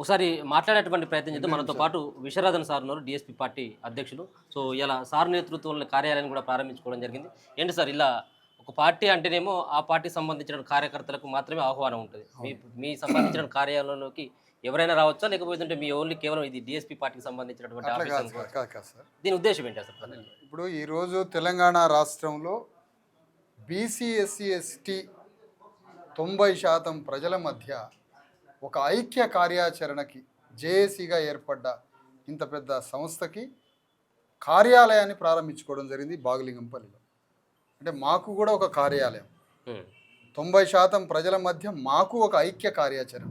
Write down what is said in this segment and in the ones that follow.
ఒకసారి మాట్లాడేటువంటి ప్రయత్నం చేద్దాం. మనతో పాటు విశ్వనాథన్ సార్ ఉన్నారు, డిఎస్పీ పార్టీ అధ్యక్షులు. సో ఇలా సార్ నేతృత్వంలో కార్యాలయాన్ని కూడా ప్రారంభించుకోవడం జరిగింది. ఏంటి సార్ ఇలా ఒక పార్టీ అంటేనేమో ఆ పార్టీకి సంబంధించిన కార్యకర్తలకు మాత్రమే ఆహ్వానం ఉంటుంది. మీ సంబంధించిన కార్యాలయంలోకి ఎవరైనా రావచ్చా, లేకపోతే మీ ఓన్లీ కేవలం ఇది డిఎస్పీ పార్టీకి సంబంధించినటువంటి ఆఫీస్? దీని ఉద్దేశం ఏంటి అసలు? ఇప్పుడు ఈరోజు తెలంగాణ రాష్ట్రంలో బీసీ ఎస్సీ ఎస్టీ 90% ప్రజల మధ్య ఒక ఐక్య కార్యాచరణకి జేఏసీగా ఏర్పడ్డ ఇంత పెద్ద సంస్థకి కార్యాలయాన్ని ప్రారంభించుకోవడం జరిగింది బాగలింగంపల్లిలో. అంటే మాకు కూడా ఒక కార్యాలయం, 90% ప్రజల మధ్య మాకు ఒక ఐక్య కార్యాచరణ,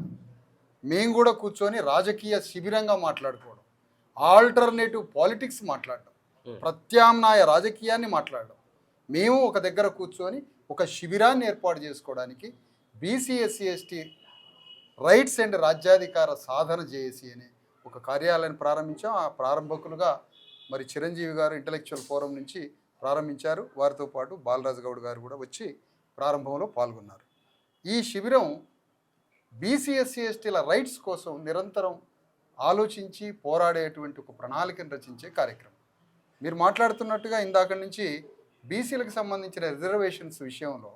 మేము కూడా కూర్చొని రాజకీయ శిబిరంగా మాట్లాడుకోవడం, ఆల్టర్నేటివ్ పాలిటిక్స్ మాట్లాడడం, ప్రత్యామ్నాయ రాజకీయాన్ని మాట్లాడడం, మేము ఒక దగ్గర కూర్చొని ఒక శిబిరాన్ని ఏర్పాటు చేసుకోవడానికి BC SC ST rights and రాజ్యాధికార సాధన జేఏసీ అనే ఒక కార్యాలయాన్ని ప్రారంభించాం. ఆ ప్రారంభకులుగా మరి చిరంజీవి గారు ఇంటలెక్చువల్ ఫోరం నుంచి ప్రారంభించారు. వారితో పాటు బాలరాజు గౌడ్ గారు కూడా వచ్చి ప్రారంభంలో పాల్గొన్నారు. ఈ శిబిరం బీసీ ఎస్సీ ఎస్టీల రైట్స్ కోసం నిరంతరం ఆలోచించి పోరాడేటువంటి ఒక ప్రణాళికను రచించే కార్యక్రమం. మీరు మాట్లాడుతున్నట్టుగా ఇందాక నుంచి బీసీలకు సంబంధించిన రిజర్వేషన్స్ విషయంలో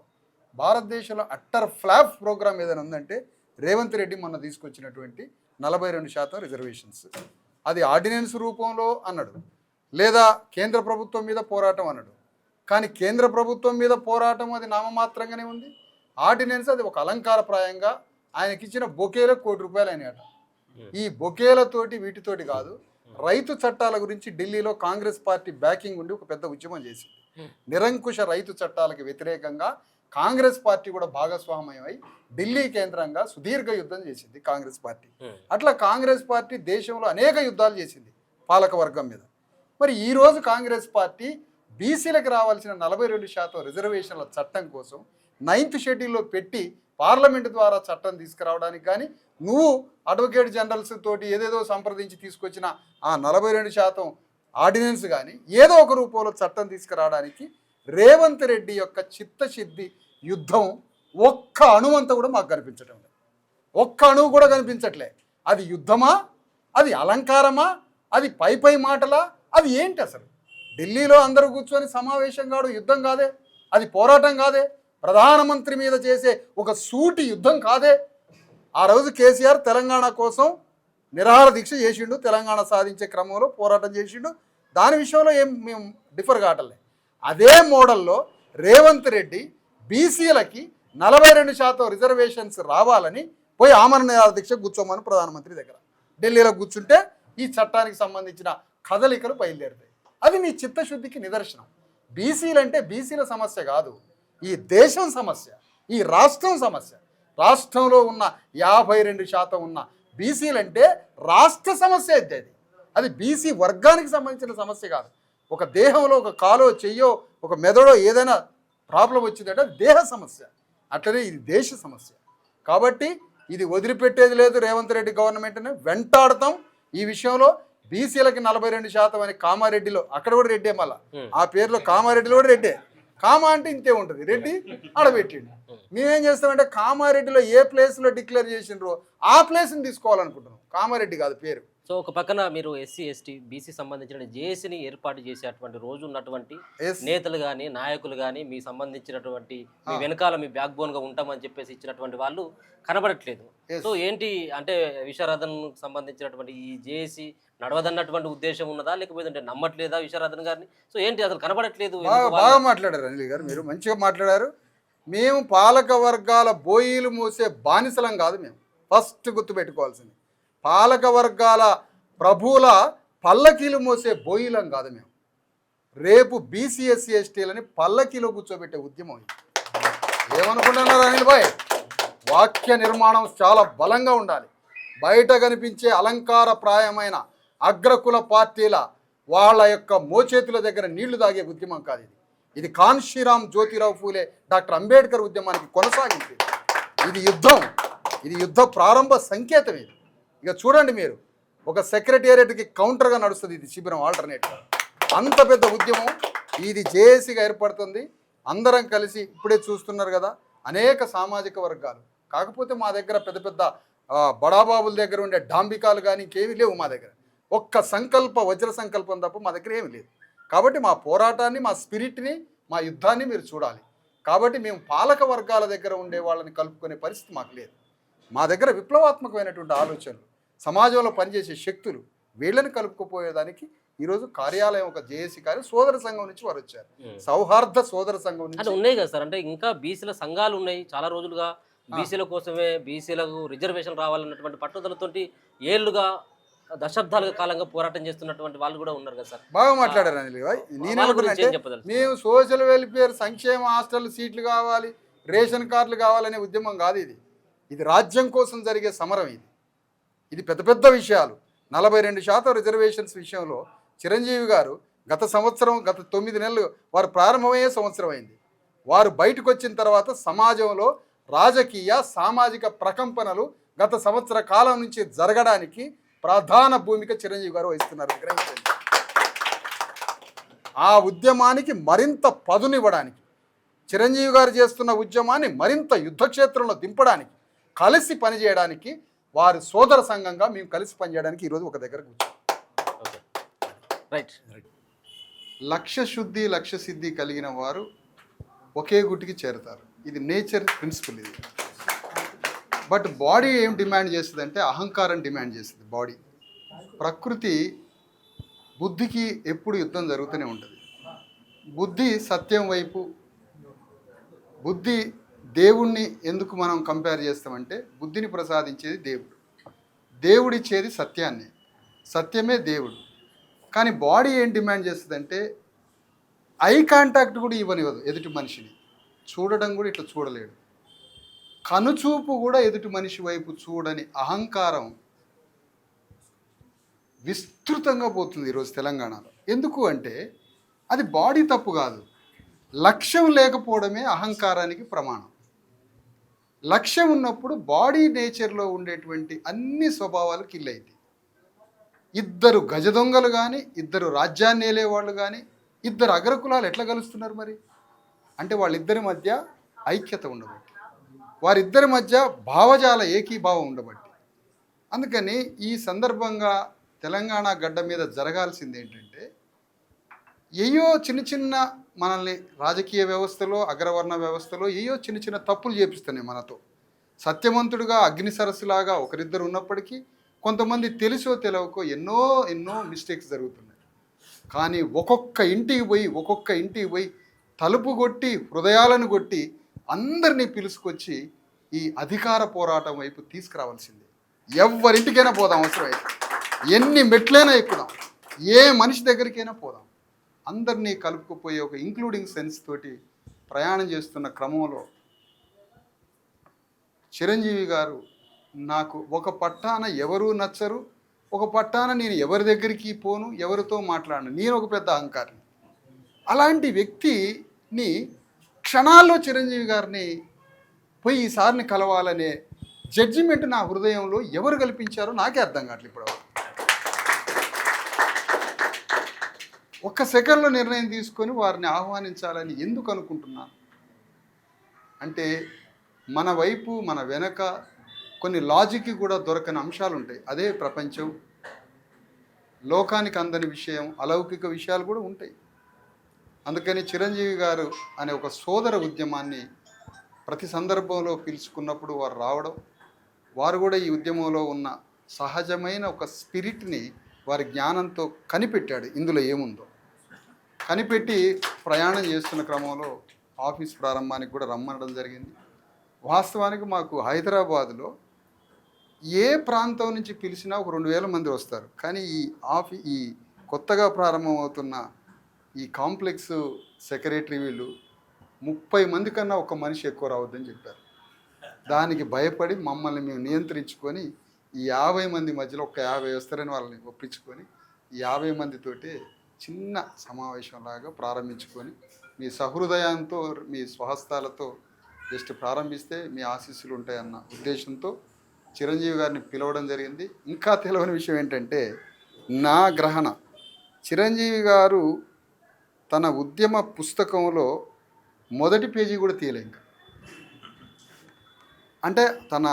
భారతదేశంలో అట్టర్ ఫ్లాప్ ప్రోగ్రామ్ ఏదైనా ఉందంటే రేవంత్ రెడ్డి మొన్న తీసుకొచ్చినటువంటి 42% రిజర్వేషన్స్. అది ఆర్డినెన్స్ రూపంలో అన్నాడు, లేదా కేంద్ర ప్రభుత్వం మీద పోరాటం అన్నాడు. కానీ కేంద్ర ప్రభుత్వం మీద పోరాటం అది నామమాత్రంగానే ఉంది. ఆర్డినెన్స్ అది ఒక అలంకారప్రాయంగా ఆయనకిచ్చిన బొకేలకు ₹1 కోటి అయినాయట. ఈ బొకేలతోటి వీటితోటి కాదు, రైతు చట్టాల గురించి ఢిల్లీలో కాంగ్రెస్ పార్టీ బ్యాకింగ్ ఉండి ఒక పెద్ద ఉద్యమం చేసింది. నిరంకుశ రైతు చట్టాలకు వ్యతిరేకంగా కాంగ్రెస్ పార్టీ కూడా భాగస్వామ్యమై ఢిల్లీ కేంద్రంగా సుదీర్ఘ యుద్ధం చేసింది కాంగ్రెస్ పార్టీ. అట్లా కాంగ్రెస్ పార్టీ దేశంలో అనేక యుద్ధాలు చేసింది పాలక వర్గం మీద. మరి ఈరోజు కాంగ్రెస్ పార్టీ బీసీలకు రావాల్సిన 42% రిజర్వేషన్ల చట్టం కోసం 9th షెడ్యూల్లో పెట్టి పార్లమెంటు ద్వారా చట్టం తీసుకురావడానికి కానీ, నువ్వు అడ్వకేట్ జనరల్స్ తోటి ఏదేదో సంప్రదించి తీసుకొచ్చిన ఆ 42% ఆర్డినెన్స్ కానీ ఏదో ఒక రూపంలో చట్టం తీసుకురావడానికి రేవంత్ రెడ్డి యొక్క చిత్తశుద్ధి యుద్ధం ఒక్క అణువంతా కూడా మాకు కనిపించటం లేదు. ఒక్క అణువు కూడా కనిపించట్లే. అది యుద్ధమా, అది అలంకారమా, అది పై మాటలా, అది ఏంటి అసలు? ఢిల్లీలో అందరూ కూర్చొని సమావేశం కాదు, యుద్ధం కాదే, అది పోరాటం కాదే, ప్రధానమంత్రి మీద చేసే ఒక సూటి యుద్ధం కాదే. ఆ రోజు కేసీఆర్ తెలంగాణ కోసం నిరాహార దీక్ష చేసిండు, తెలంగాణ సాధించే క్రమంలో పోరాటం చేసిండు. దాని విషయంలో ఏం మేము డిఫర్ కావట్లే. అదే మోడల్లో రేవంత్ రెడ్డి బీసీలకి 42% రిజర్వేషన్స్ రావాలని పోయి ఆమరణ నిరాహార దీక్ష కూర్చోమని ప్రధానమంత్రి దగ్గర ఢిల్లీలో కూర్చుంటే ఈ చట్టానికి సంబంధించిన కదలికలు బయలుదేరుతాయి. అది మీ చిత్తశుద్ధికి నిదర్శనం. బీసీలు అంటే బీసీల సమస్య కాదు, ఈ దేశం సమస్య, ఈ రాష్ట్రం సమస్య. రాష్ట్రంలో ఉన్న 52% ఉన్న బీసీలంటే రాష్ట్ర సమస్య అయితే అది బీసీ వర్గానికి సంబంధించిన సమస్య కాదు. ఒక దేహంలో ఒక కాలో చెయ్యో ఒక మెదడో ఏదైనా ప్రాబ్లం వచ్చిందంటే అది దేహ సమస్య. అట్లనే ఇది దేశ సమస్య. కాబట్టి ఇది వదిలిపెట్టేది లేదు. రేవంత్ రెడ్డి గవర్నమెంట్ని వెంటాడతాం ఈ విషయంలో. బీసీలకి 42% అని కామారెడ్డిలో, అక్కడ కూడా రెడ్డే, మళ్ళా ఆ పేరులో కామారెడ్డిలో కూడా రెడ్డే. కామా అంటే ఇంతే ఉంటుంది, రెడ్డి ఆడబెట్టిండు. మేమేం చేస్తామంటే కామారెడ్డిలో ఏ ప్లేస్లో డిక్లేర్ చేసిండ్రో ఆ ప్లేస్ని తీసుకోవాలనుకుంటున్నాం. కామారెడ్డి కాదు పేరు. సో ఒక పక్కన మీరు ఎస్సీ ఎస్టీ బీసీ సంబంధించిన జేఏసీని ఏర్పాటు చేసేటువంటి రోజు ఉన్నటువంటి నేతలు కానీ నాయకులు కానీ మీ సంబంధించినటువంటి మీ వెనకాల మీ బ్యాక్ బోన్గా ఉంటామని చెప్పేసి ఇచ్చినటువంటి వాళ్ళు కనబడట్లేదు. సో ఏంటి అంటే విశ్వనాథన్ సంబంధించినటువంటి ఈ జేఏసీ నడవదన్నటువంటి ఉద్దేశం ఉన్నదా, లేకపోతే నమ్మట్లేదా విశ్వనాథన్ గారిని? సో ఏంటి అసలు కనబడట్లేదు? బాగా మాట్లాడారు అనిల్ గారు, మీరు మంచిగా మాట్లాడారు. మేము పాలక వర్గాల బోయిలు మోసే బానిసలం కాదు. మేము ఫస్ట్ గుర్తుపెట్టుకోవాల్సింది, పాలక వర్గాల ప్రభువుల పల్లకీలు మోసే బోయిలం కాదు మేము. రేపు బీసీ ఎస్సీ ఎస్టీలని పల్లకీలో కూర్చోబెట్టే ఉద్యమం ఇది. ఏమనుకుంటున్నారు అనిల్ భాయ్? వాక్య నిర్మాణం చాలా బలంగా ఉండాలి. బయట కనిపించే అలంకారప్రాయమైన అగ్రకుల పార్టీల వాళ్ళ యొక్క మోచేతుల దగ్గర నీళ్లు తాగే ఉద్యమం కాదు ఇది. ఇది కాన్షీరామ్ జ్యోతిరావు ఫూలే, డాక్టర్ అంబేద్కర్ ఉద్యమానికి కొనసాగింది. ఇది యుద్ధం, ఇది యుద్ధ ప్రారంభ సంకేతం. ఇది ఇక చూడండి మీరు, ఒక సెక్రటేరియట్కి కౌంటర్గా నడుస్తుంది ఇది శిబిరం, ఆల్టర్నేట్గా. అంత పెద్ద ఉద్యమం ఇది జేఏసీగా ఏర్పడుతుంది. అందరం కలిసి ఇప్పుడే చూస్తున్నారు కదా, అనేక సామాజిక వర్గాలు. కాకపోతే మా దగ్గర పెద్ద పెద్ద బడాబాబుల దగ్గర ఉండే డాంబికాలు కానీ ఇంకేమీ లేవు మా దగ్గర. ఒక్క వజ్ర సంకల్పం తప్ప మా దగ్గర ఏమీ లేదు. కాబట్టి మా పోరాటాన్ని, మా స్పిరిట్ని, మా యుద్ధాన్ని మీరు చూడాలి. కాబట్టి మేము పాలక వర్గాల దగ్గర ఉండే వాళ్ళని కలుపుకునే పరిస్థితి మాకు లేదు. మా దగ్గర విప్లవాత్మకమైనటువంటి ఆలోచనలు, సమాజంలో పనిచేసే శక్తులు, వీళ్ళని కలుపుకుపోయేదానికి ఈరోజు కార్యాలయం ఒక జేఏసీ కార్యం సోదర సంఘం నుంచి వారు వచ్చారు. సౌహార్ద సోదర సంఘం నుంచి ఉన్నాయి కదా సార్. అంటే ఇంకా బీసీల సంఘాలు ఉన్నాయి చాలా రోజులుగా. బీసీల కోసమే, బీసీలకు రిజర్వేషన్ రావాలన్నటువంటి పట్టుదలతోటి ఏళ్లుగా, దశాబ్దాల కాలంగా పోరాటం చేస్తున్నటువంటి వాళ్ళు కూడా ఉన్నారు కదా సార్. బాగా మాట్లాడారు అనిల్ భాయ్. మేము సోషల్ వెల్ఫేర్, సంక్షేమ హాస్టల్ సీట్లు కావాలి, రేషన్ కార్డులు కావాలనే ఉద్యమం కాదు ఇది. ఇది రాజ్యం కోసం జరిగే సమరం. ఇది పెద్ద పెద్ద విషయాలు. 42% రిజర్వేషన్స్ విషయంలో చిరంజీవి గారు గత 9 నెలలు వారు ప్రారంభమయ్యే సంవత్సరం అయింది. వారు బయటకు వచ్చిన తర్వాత సమాజంలో రాజకీయ, సామాజిక ప్రకంపనలు గత సంవత్సర కాలం నుంచి జరగడానికి ప్రధాన భూమిక చిరంజీవి గారు వహిస్తున్నారు. గ్రహించండి. ఆ ఉద్యమానికి మరింత పదునివ్వడానికి, చిరంజీవి గారు చేస్తున్న ఉద్యమాన్ని మరింత యుద్ధక్షేత్రంలో దింపడానికి, కలిసి పనిచేయడానికి, వారి సోదర సంఘంగా మేము కలిసి పనిచేయడానికి ఈరోజు ఒక దగ్గర కూర్చోం. రైట్. లక్ష్య శుద్ధి, లక్ష్య సిద్ధి కలిగిన వారు ఒకే గుటికి చేరుతారు. ఇది నేచర్ ప్రిన్సిపల్. ఇది బట్ బాడీ ఏం డిమాండ్ చేస్తుంది అంటే అహంకారం డిమాండ్ చేస్తుంది. బాడీ, ప్రకృతి, బుద్ధికి ఎప్పుడు యుద్ధం జరుగుతూనే ఉంటుంది. బుద్ధి సత్యం వైపు, బుద్ధి దేవుణ్ణి ఎందుకు మనం కంపేర్ చేస్తామంటే బుద్ధిని ప్రసాదించేది దేవుడు, దేవుడిచ్చేది సత్యాన్ని, సత్యమే దేవుడు. కానీ బాడీ ఏం డిమాండ్ చేస్తుందంటే ఐ కాంటాక్ట్ కూడా ఇవ్వనివ్వదు. ఎదుటి మనిషిని చూడడం కూడా ఇట్లా చూడలేడు. కనుచూపు కూడా ఎదుటి మనిషి వైపు చూడని అహంకారం విస్తృతంగా పోతుంది ఈరోజు తెలంగాణలో. ఎందుకు అంటే అది బాడీ తప్పు కాదు, లక్ష్యం లేకపోవడమే అహంకారానికి ప్రమాణం. లక్ష్యం ఉన్నప్పుడు బాడీ నేచర్లో ఉండేటువంటి అన్ని స్వభావాలు కిల్ అవుతాయి. ఇద్దరు గజ దొంగలు కానీ, ఇద్దరు రాజ్యాన్ని ఏలేవాళ్ళు కానీ, ఇద్దరు అగ్రకులాలు ఎట్లా కలుస్తున్నారు మరి అంటే వాళ్ళిద్దరి మధ్య ఐక్యత ఉండబట్టి, వారిద్దరి మధ్య భావజాల ఏకీభావం ఉండబట్టి. అందుకని ఈ సందర్భంగా తెలంగాణ గడ్డ మీద జరగాల్సింది ఏంటంటే, ఏయో చిన్న చిన్న మనల్ని రాజకీయ వ్యవస్థలో, అగ్రవర్ణ వ్యవస్థలో ఏయో చిన్న చిన్న తప్పులు చేపిస్తున్నాయి మనతో. సత్యవంతుడుగా అగ్ని సరస్సులాగా ఒకరిద్దరు ఉన్నప్పటికీ కొంతమంది తెలుసో తెలవకో ఎన్నో మిస్టేక్స్ జరుగుతున్నాయి. కానీ ఒక్కొక్క ఇంటికి పోయి తలుపు కొట్టి, హృదయాలను కొట్టి అందరినీ పిలుచుకొచ్చి ఈ అధికార పోరాటం వైపు తీసుకురావాల్సిందే. ఎవరింటికైనా పోదాం, అవసరమైతే ఎన్ని మెట్లైనా ఎక్కుదాం, ఏ మనిషి దగ్గరికైనా పోదాం. అందరినీ కలుపుకుపోయే ఒక ఇంక్లూడింగ్ సెన్స్ తోటి ప్రయాణం చేస్తున్న క్రమంలో చిరంజీవి గారు నాకు ఒక పట్టాన ఎవరూ నచ్చరు, ఒక పట్టాన నేను ఎవరి దగ్గరికి పోను, ఎవరితో మాట్లాడను, నేను ఒక పెద్ద అహంకారిని. అలాంటి వ్యక్తిని క్షణాల్లో చిరంజీవి గారిని పోయి ఈసారిని కలవాలనే జడ్జిమెంట్ నా హృదయంలో ఎవరు కల్పించారో నాకే అర్థం కావట్లేదు. ఇప్పుడు ఒక్క సెకండ్లో నిర్ణయం తీసుకొని వారిని ఆహ్వానించాలని ఎందుకు అనుకుంటున్నాను అంటే, మన వైపు, మన వెనక కొన్ని లాజిక్కి కూడా దొరకని అంశాలు ఉంటాయి. అదే ప్రపంచం, లోకానికి అందని విషయం, అలౌకిక విషయాలు కూడా ఉంటాయి. అందుకని చిరంజీవి గారు అనే ఒక సోదర ఉద్యమాన్ని ప్రతి సందర్భంలో పిలుచుకున్నప్పుడు వారు రావడం, వారు కూడా ఈ ఉద్యమంలో ఉన్న సహజమైన ఒక స్పిరిట్ని వారి జ్ఞానంతో కనిపెట్టాడు. ఇందులో ఏముందో కనిపెట్టి ప్రయాణం చేస్తున్న క్రమంలో ఆఫీస్ ప్రారంభానికి కూడా రమ్మనడం జరిగింది. వాస్తవానికి మాకు హైదరాబాద్లో ఏ ప్రాంతం నుంచి పిలిచినా ఒక 2000 మంది వస్తారు. కానీ ఈ కొత్తగా ప్రారంభమవుతున్న ఈ కాంప్లెక్స్ సెక్రటరీ వీళ్ళు 30 మంది కన్నా ఒక మనిషి ఎక్కువ రావద్దని చెప్పారు. దానికి భయపడి మమ్మల్ని మేము నియంత్రించుకొని ఈ 50 మంది మధ్యలో ఒక 50 వస్తారని వాళ్ళని ఒప్పించుకొని ఈ 50 మందితోటి చిన్న సమావేశంలాగా ప్రారంభించుకొని మీ సహృదయంతో, మీ స్వహస్తాలతో జస్ట్ ప్రారంభిస్తే మీ ఆశీస్సులు ఉంటాయన్న ఉద్దేశంతో చిరంజీవి గారిని పిలవడం జరిగింది. ఇంకా తెలియని విషయం ఏంటంటే, నా గ్రహణ చిరంజీవి గారు తన ఉద్యమ పుస్తకంలో మొదటి పేజీ కూడా తీయలే. ఇంకా అంటే తన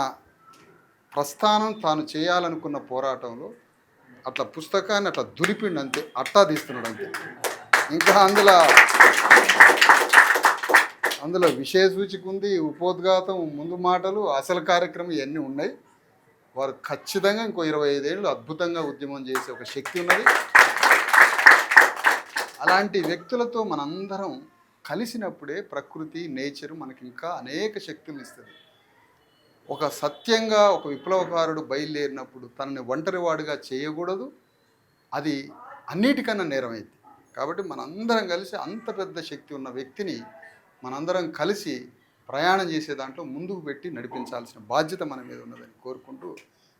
ప్రస్థానం తాను చేయాలనుకున్న పోరాటంలో అట్లా పుస్తకాన్ని అట్లా దులిపిండు అంతే, అట్టా తీస్తున్నాడు అంతే. ఇంకా అందులో విషయ సూచిక ఉంది, ఉపోద్ఘాతం, ముందు మాటలు, అసలు కార్యక్రమం ఇవన్నీ ఉన్నాయి. వారు ఖచ్చితంగా ఇంకో 25 ఏళ్ళు అద్భుతంగా ఉద్యమం చేసే ఒక శక్తి ఉన్నది. అలాంటి వ్యక్తులతో మనందరం కలిసినప్పుడే ప్రకృతి, నేచరు మనకి ఇంకా అనేక శక్తులు ఇస్తుంది. ఒక సత్యంగా ఒక విప్లవకారుడు బయలుదేరినప్పుడు తనని ఒంటరివాడుగా చేయకూడదు, అది అన్నిటికన్నా నేరమైంది. కాబట్టి మనందరం కలిసి అంత పెద్ద శక్తి ఉన్న వ్యక్తిని మనందరం కలిసి ప్రయాణం చేసే దాంట్లో ముందుకు పెట్టి నడిపించాల్సిన బాధ్యత మన మీద ఉన్నదని కోరుకుంటూ